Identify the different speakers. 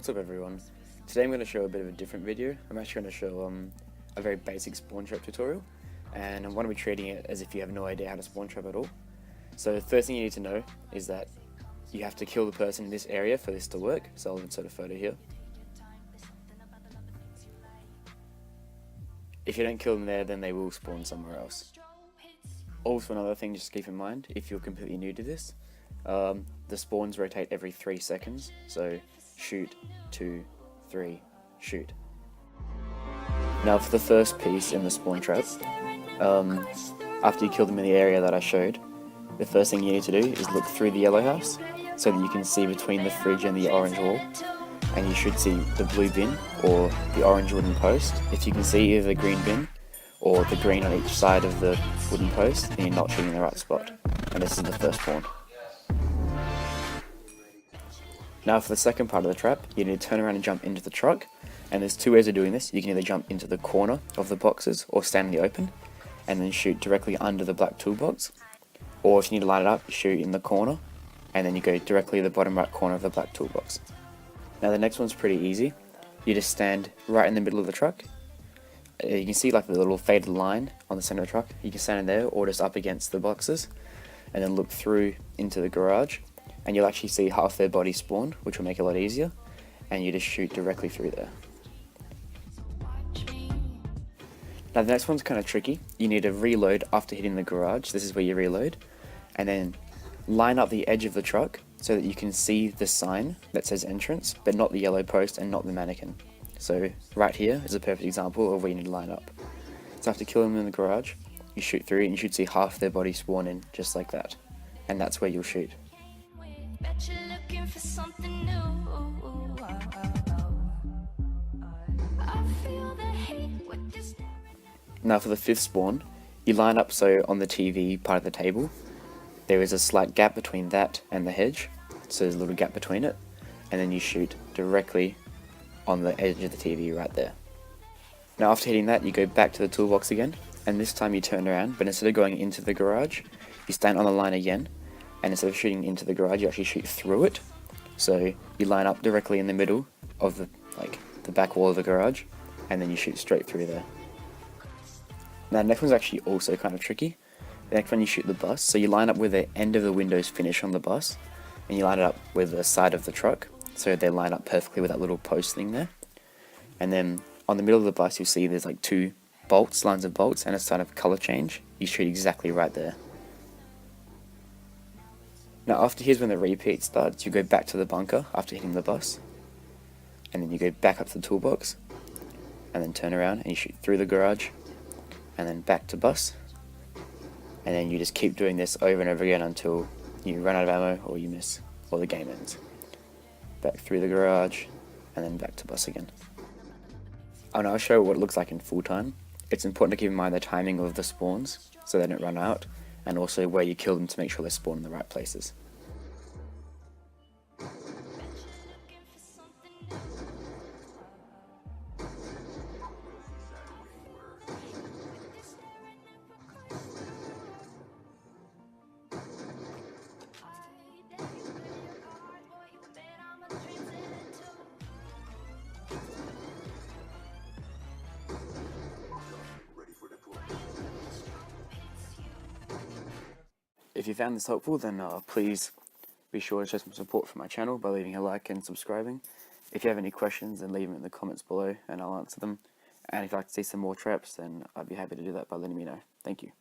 Speaker 1: What's up everyone? Today I'm going to show a bit of a different video. I'm actually going to show a very basic Spawntrap tutorial, and I'm going to be treating it as if you have no idea how to Spawntrap at all. So the first thing you need to know is that you have to kill the person in this area for this to work, so I'll insert a photo here. If you don't kill them there, then they will spawn somewhere else. Also, another thing just keep in mind, if you're completely new to this, the spawns rotate every 3 seconds, so shoot, 2, 3, shoot. Now for the first piece in the spawn trap, after you kill them in the area that I showed, the first thing you need to do is look through the yellow house so that you can see between the fridge and the orange wall, and you should see the blue bin or the orange wooden post. If you can see either the green bin or the green on each side of the wooden post, then you're not shooting in the right spot, and this is the first spawn. Now for the second part of the trap, you need to turn around and jump into the truck, and there's 2 ways of doing this. You can either jump into the corner of the boxes or stand in the open and then shoot directly under the black toolbox, or if you need to line it up, you shoot in the corner and then you go directly to the bottom right corner of the black toolbox. Now the next one's pretty easy. You just stand right in the middle of the truck. You can see like the little faded line on the center of the truck. You can stand in there or just up against the boxes and then look through into the garage, and you'll actually see half their body spawn, which will make it a lot easier, and you just shoot directly through there. Now the next one's kind of tricky. You need to reload after hitting the garage. This is where you reload, and then line up the edge of the truck so that you can see the sign that says entrance, but not the yellow post and not the mannequin. So right here is a perfect example of where you need to line up. So after killing them in the garage, you shoot through and you should see half their body spawn in, just like that. And that's where you'll shoot. Now for the 5th spawn, you line up so on the TV part of the table, there is a slight gap between that and the hedge, so there's a little gap between it, and then you shoot directly on the edge of the TV right there. Now after hitting that, you go back to the toolbox again, and this time you turn around, but instead of going into the garage, you stand on the line again, and instead of shooting into the garage, you actually shoot through it. So you line up directly in the middle of the back wall of the garage, and then you shoot straight through there. Now the next one's actually also kind of tricky. The next one you shoot the bus, so you line up where the end of the windows finish on the bus, and you line it up with the side of the truck, so they line up perfectly with that little post thing there. And then on the middle of the bus you'll see there's like 2 bolts, lines of bolts, and a sort of color change. You shoot exactly right there. Now here's when the repeat starts. You go back to the bunker after hitting the bus, and then you go back up to the toolbox, and then turn around and you shoot through the garage, and then back to bus, and then you just keep doing this over and over again until you run out of ammo or you miss, or the game ends. Back through the garage, and then back to bus again. And I'll show what it looks like in full time. It's important to keep in mind the timing of the spawns so they don't run out, and also where you kill them to make sure they spawn in the right places. If you found this helpful, then please be sure to show some support for my channel by leaving a like and subscribing. If you have any questions, then leave them in the comments below and I'll answer them. And if you'd like to see some more traps, then I'd be happy to do that by letting me know. Thank you.